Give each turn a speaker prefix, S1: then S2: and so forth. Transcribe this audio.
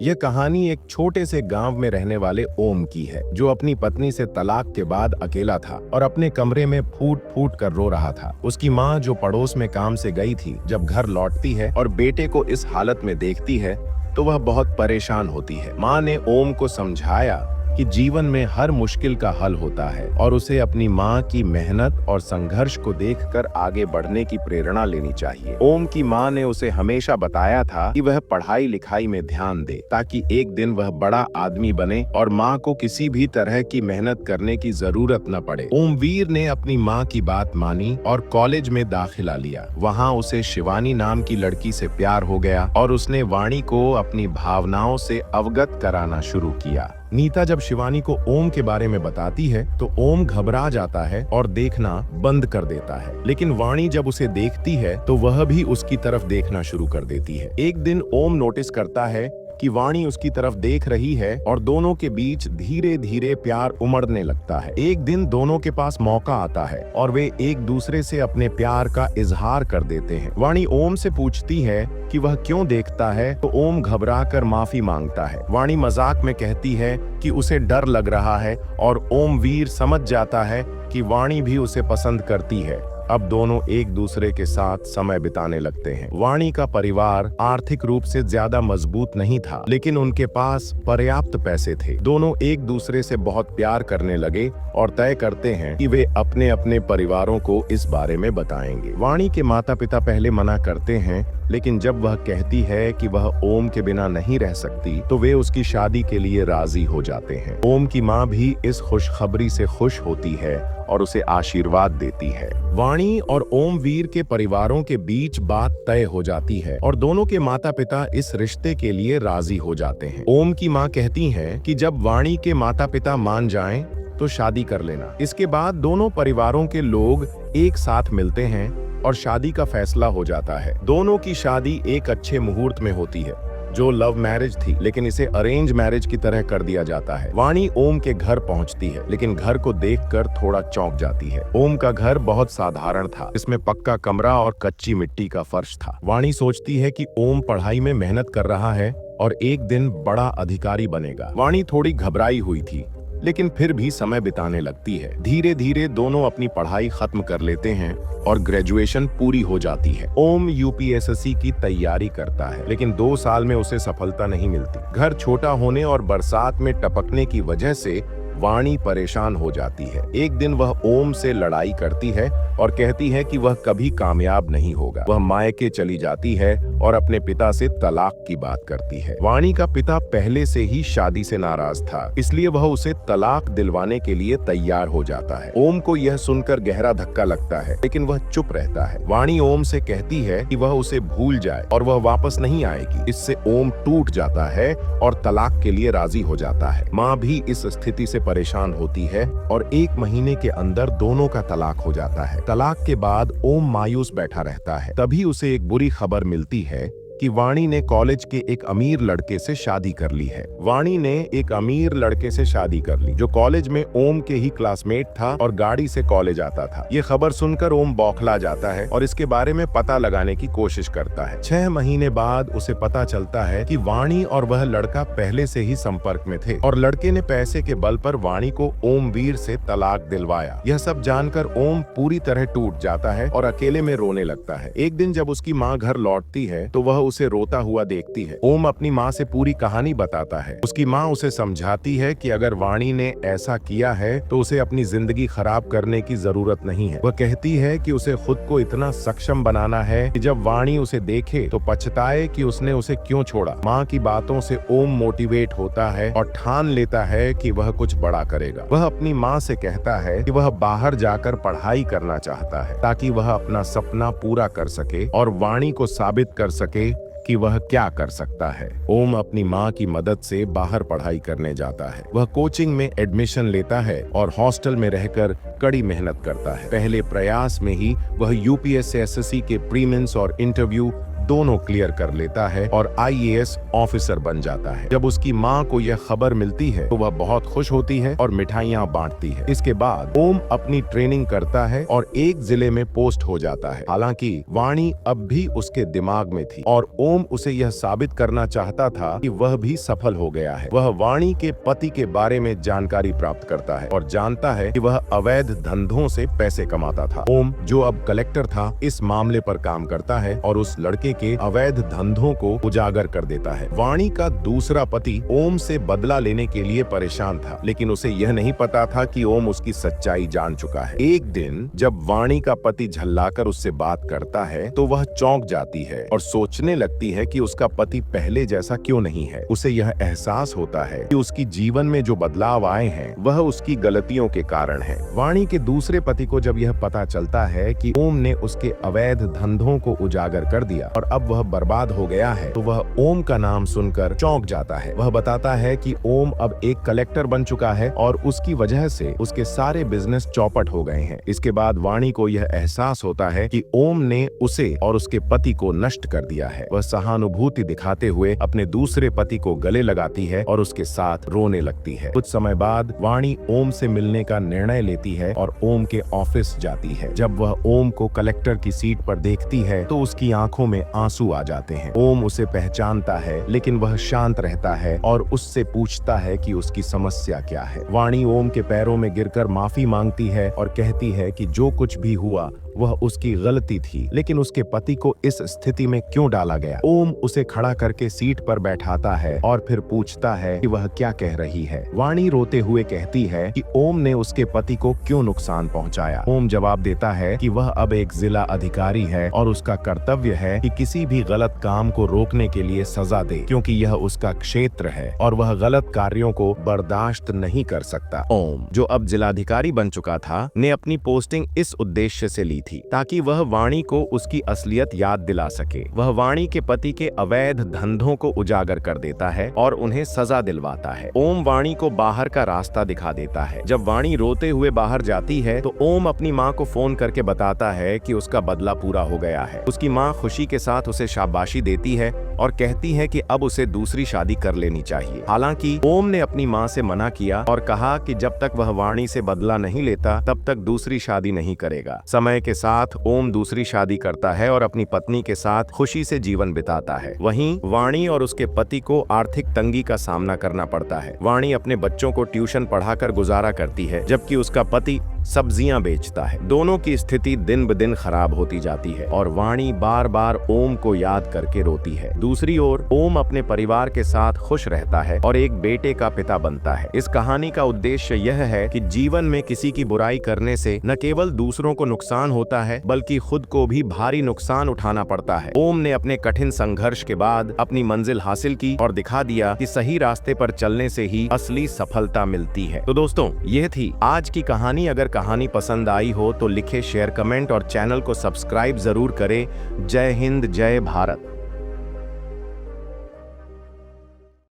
S1: यह कहानी एक छोटे से गांव में रहने वाले ओम की है, जो अपनी पत्नी से तलाक के बाद अकेला था और अपने कमरे में फूट फूट कर रो रहा था। उसकी माँ, जो पड़ोस में काम से गई थी, जब घर लौटती है और बेटे को इस हालत में देखती है तो वह बहुत परेशान होती है। माँ ने ओम को समझाया कि जीवन में हर मुश्किल का हल होता है और उसे अपनी माँ की मेहनत और संघर्ष को देखकर आगे बढ़ने की प्रेरणा लेनी चाहिए। ओम की माँ ने उसे हमेशा बताया था कि वह पढ़ाई लिखाई में ध्यान दे, ताकि एक दिन वह बड़ा आदमी बने और माँ को किसी भी तरह की मेहनत करने की जरूरत न पड़े। ओमवीर ने अपनी माँ की बात मानी और कॉलेज में दाखिला लिया। वहाँ उसे शिवानी नाम की लड़की से प्यार हो गया और उसने वाणी को अपनी भावनाओं से अवगत कराना शुरू किया। नीता जब शिवानी को ओम के बारे में बताती है तो ओम घबरा जाता है और देखना बंद कर देता है, लेकिन वाणी जब उसे देखती है तो वह भी उसकी तरफ देखना शुरू कर देती है। एक दिन ओम नोटिस करता है कि वाणी उसकी तरफ देख रही है और दोनों के बीच धीरे धीरे प्यार उमड़ने लगता है। एक दिन दोनों के पास मौका आता है और वे एक दूसरे से अपने प्यार का इजहार कर देते हैं। वाणी ओम से पूछती है कि वह क्यों देखता है, तो ओम घबराकर माफी मांगता है। वाणी मजाक में कहती है कि उसे डर लग रहा है और ओमवीर समझ जाता है कि वाणी भी उसे पसंद करती है। अब दोनों एक दूसरे के साथ समय बिताने लगते हैं। वाणी का परिवार आर्थिक रूप से ज्यादा मजबूत नहीं था, लेकिन उनके पास पर्याप्त पैसे थे। दोनों एक दूसरे से बहुत प्यार करने लगे और तय करते हैं कि वे अपने अपने परिवारों को इस बारे में बताएंगे। वाणी के माता पिता पहले मना करते हैं, लेकिन जब वह कहती है कि वह ओम के बिना नहीं रह सकती, तो वे उसकी शादी के लिए राजी हो जाते हैं। ओम की माँ भी इस खुशखबरी से खुश होती है और उसे आशीर्वाद देती है। वाणी और ओमवीर के परिवारों के बीच बात तय हो जाती है और दोनों के माता पिता इस रिश्ते के लिए राजी हो जाते हैं। ओम की माँ कहती है कि जब वाणी के माता पिता मान जाएं, तो शादी कर लेना। इसके बाद दोनों परिवारों के लोग एक साथ मिलते हैं और शादी का फैसला हो जाता है। दोनों की शादी एक अच्छे मुहूर्त में होती है, जो लव मैरिज थी, लेकिन इसे अरेंज मैरिज की तरह कर दिया जाता है। वाणी ओम के घर पहुंचती है, लेकिन घर को देखकर थोड़ा चौंक जाती है। ओम का घर बहुत साधारण था। इसमें पक्का कमरा और कच्ची मिट्टी का फर्श था। वाणी सोचती है कि ओम पढ़ाई में मेहनत कर रहा है और एक दिन बड़ा अधिकारी बनेगा। वाणी थोड़ी घबराई हुई थी, लेकिन फिर भी समय बिताने लगती है। धीरे धीरे दोनों अपनी पढ़ाई खत्म कर लेते हैं और ग्रेजुएशन पूरी हो जाती है। ओम यूपीएससी की तैयारी करता है, लेकिन 2 साल में उसे सफलता नहीं मिलती। घर छोटा होने और बरसात में टपकने की वजह से वाणी परेशान हो जाती है। एक दिन वह ओम से लड़ाई करती है और कहती है कि वह कभी कामयाब नहीं होगा। वह मायके चली जाती है और अपने पिता से तलाक की बात करती है। वाणी का पिता पहले से ही शादी से नाराज था, इसलिए वह उसे तलाक दिलवाने के लिए तैयार हो जाता है। ओम को यह सुनकर गहरा धक्का लगता है, लेकिन वह चुप रहता है। वाणी ओम से कहती है कि वह उसे भूल जाए और वह वापस नहीं आएगी। इससे ओम टूट जाता है और तलाक के लिए राजी हो जाता है। माँ भी इस स्थिति से परेशान होती है और 1 महीने के अंदर दोनों का तलाक हो जाता है। तलाक के बाद ओम मायूस बैठा रहता है। तभी उसे एक बुरी खबर मिलती है कि वाणी ने कॉलेज के एक अमीर लड़के से शादी कर ली है। वाणी ने एक अमीर लड़के से शादी कर ली, जो कॉलेज में ओम के ही क्लासमेट था और गाड़ी से कॉलेज आता था। ये खबर सुनकर ओम बौखला जाता है और इसके बारे में पता लगाने की कोशिश करता है। 6 महीने बाद उसे पता चलता है कि वाणी और वह लड़का पहले से ही संपर्क में थे और लड़के ने पैसे के बल पर वाणी को ओमवीर से तलाक दिलवाया। यह सब जानकर ओम पूरी तरह टूट जाता है और अकेले में रोने लगता है। एक दिन जब उसकी माँ घर लौटती है तो वह उसे रोता हुआ देखती है। ओम अपनी माँ से पूरी कहानी बताता है। उसकी माँ उसे समझाती है कि अगर वाणी ने ऐसा किया है तो उसे अपनी जिंदगी खराब करने की जरूरत नहीं है। वह कहती है कि उसे खुद को इतना सक्षम बनाना है कि जब वाणी उसे देखे तो पछताए कि उसने उसे क्यों छोड़ा। माँ की बातों से ओम मोटिवेट होता है और ठान लेता है कि वह कुछ बड़ा करेगा। वह अपनी माँ से कहता है कि वह बाहर जाकर पढ़ाई करना चाहता है, ताकि वह अपना सपना पूरा कर सके और वाणी को साबित कर सके कि वह क्या कर सकता है। ओम अपनी माँ की मदद से बाहर पढ़ाई करने जाता है। वह कोचिंग में एडमिशन लेता है और हॉस्टल में रहकर कड़ी मेहनत करता है। पहले प्रयास में ही वह यूपीएससी के प्रीलिम्स और इंटरव्यू दोनों क्लियर कर लेता है और IAS ऑफिसर बन जाता है। जब उसकी माँ को यह खबर मिलती है तो वह बहुत खुश होती है और मिठाइयाँ बांटती है। इसके बाद ओम अपनी ट्रेनिंग करता है और एक जिले में पोस्ट हो जाता है। हालांकि वाणी अब भी उसके दिमाग में थी और ओम उसे यह साबित करना चाहता था कि वह भी सफल हो गया है। वह वाणी के पति के बारे में जानकारी प्राप्त करता है और जानता है कि वह अवैध धंधों से पैसे कमाता था। ओम, जो अब कलेक्टर था, इस मामले पर काम करता है और उस लड़के के अवैध धंधों को उजागर कर देता है। वाणी का दूसरा पति ओम से बदला लेने के लिए परेशान था, लेकिन उसे यह नहीं पता था कि ओम उसकी सच्चाई जान चुका है। एक दिन जब वाणी का पति झल्लाकर उससे बात करता है तो वह चौंक जाती है और सोचने लगती है कि उसका पति पहले जैसा क्यों नहीं है। उसे यह एहसास होता है कि उसकी जीवन में जो बदलाव आए हैं वह उसकी गलतियों के कारण है। वाणी के दूसरे पति को जब यह पता चलता है कि ओम ने उसके अवैध धंधों को उजागर कर दिया और अब वह बर्बाद हो गया है, तो वह ओम का नाम सुनकर चौंक जाता है। वह बताता है कि ओम अब एक कलेक्टर बन चुका है और उसकी वजह से उसके सारे बिजनेस चौपट हो गए हैं। इसके बाद वाणी को यह एहसास होता है कि ओम ने उसे और उसके पति को नष्ट कर दिया है। वह सहानुभूति दिखाते हुए अपने दूसरे पति को गले लगाती है और उसके साथ रोने लगती है। कुछ समय बाद वाणी ओम से मिलने का निर्णय लेती है और ओम के ऑफिस जाती है। जब वह ओम को कलेक्टर की सीट पर देखती है तो उसकी आंखों में आंसू आ जाते हैं। ओम उसे पहचानता है, लेकिन वह शांत रहता है और उससे पूछता है कि उसकी समस्या क्या है। वाणी ओम के पैरों में गिरकर माफी मांगती है और कहती है कि जो कुछ भी हुआ वह उसकी गलती थी, लेकिन उसके पति को इस स्थिति में क्यों डाला गया। ओम उसे खड़ा करके सीट पर बैठाता है और फिर पूछता है कि वह क्या कह रही है। वाणी रोते हुए कहती है कि ओम ने उसके पति को क्यों नुकसान पहुंचाया। ओम जवाब देता है कि वह अब एक जिला अधिकारी है और उसका कर्तव्य है कि किसी भी गलत काम को रोकने के लिए सजा दे, क्योंकि यह उसका क्षेत्र है और वह गलत कार्यों को बर्दाश्त नहीं कर सकता। ओम, जो अब जिलाधिकारी बन चुका था, ने अपनी पोस्टिंग इस उद्देश्य से ली थी ताकि वह वाणी को उसकी असलियत याद दिला सके। वह वाणी के पति के अवैध धंधों को उजागर कर देता है और उन्हें सजा दिलवाता है। ओम वाणी को बाहर का रास्ता दिखा देता है। जब वाणी रोते हुए बाहर जाती है तो ओम अपनी माँ को फोन करके बताता है कि उसका बदला पूरा हो गया है। उसकी माँ खुशी के साथ उसे शाबाशी देती है और कहती है कि अब उसे दूसरी शादी कर लेनी चाहिए। हालांकि ओम ने अपनी माँ से मना किया और कहा कि जब तक वह वाणी से बदला नहीं लेता तब तक दूसरी शादी नहीं करेगा। समय के साथ ओम दूसरी शादी करता है और अपनी पत्नी के साथ खुशी से जीवन बिताता है। वहीं वाणी और उसके पति को आर्थिक तंगी का सामना करना पड़ता है। वाणी अपने बच्चों को ट्यूशन पढ़ाकर गुजारा करती है, जबकि उसका पति सब्जियां बेचता है। दोनों की स्थिति दिन ब दिन खराब होती जाती है और वाणी बार बार ओम को याद करके रोती है। दूसरी ओर ओम अपने परिवार के साथ खुश रहता है और एक बेटे का पिता बनता है। इस कहानी का उद्देश्य यह है कि जीवन में किसी की बुराई करने से न केवल दूसरों को नुकसान होता है, बल्कि खुद को भी भारी नुकसान उठाना पड़ता है। ओम ने अपने कठिन संघर्ष के बाद अपनी मंजिल हासिल की और दिखा दिया कि सही रास्ते पर चलने से ही असली सफलता मिलती है। तो दोस्तों, यह थी आज की कहानी। अगर कहानी पसंद आई हो तो लिखे, शेयर, कमेंट और चैनल को सब्सक्राइब जरूर करें। जय हिंद, जय भारत।